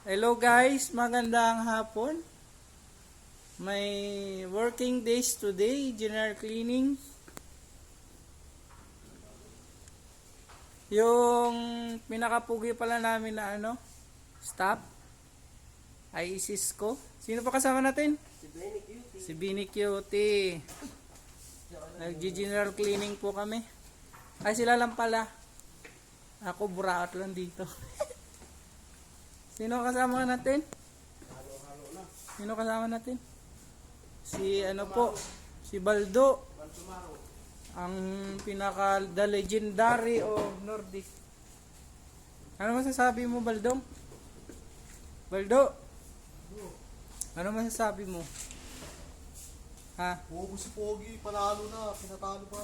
Hello guys, magandang hapon. May working days today, general cleaning. Yung pinakapugi pala namin na staff ay isis ko. Sino pa kasama natin? Si Bini Cutie. Nag-general cleaning po kami. Ay sila lang pala. Ako buraot lang dito. Sino kasama natin? Sino kasama natin? Si si Baldo. Ang the legendary of Nordic. Ano masasabi mo, Baldong? Baldo? Ano masasabi mo? Ha? Oo, si Pogi, panalo na, pinatalo pa.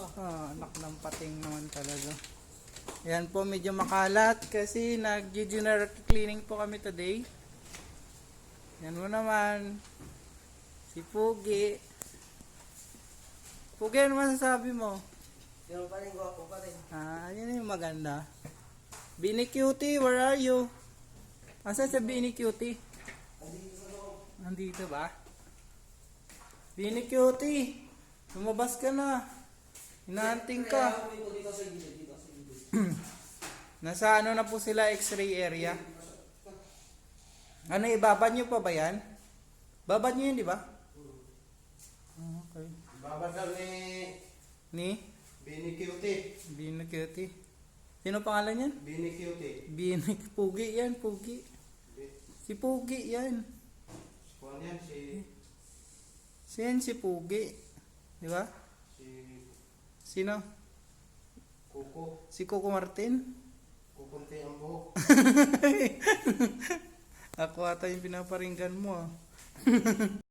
Anak ng pating naman talaga. Yan po, medyo makalat kasi nag-general cleaning po kami today. Yan mo naman. Si Pugi. Pugi, ano masasabi mo? Yan pa rin, gwapo pa rin. Yan yung maganda. Bini Cutie, where are you? Asan sa Bini Cutie? Nandito ba? Bini Cutie, lumabas ka na. Hinahanting ka. Nasa na po sila, X-ray area. Ano, ibabad nyo pa ba yan? Babad nyo yun, di ba? Okay. Babad lang Ni? Bini Cutie. Bini Cutie. Sino pangalan yan? Bini Cutie. Bini. Pugi yan, Pugi. Si Pugi yan. Kuhan yan, Si Pugi. Di ba? si Sino? Kuko. Si Coco Martin? Kukunti ang buhok. Ako ata yung pinaparinggan mo.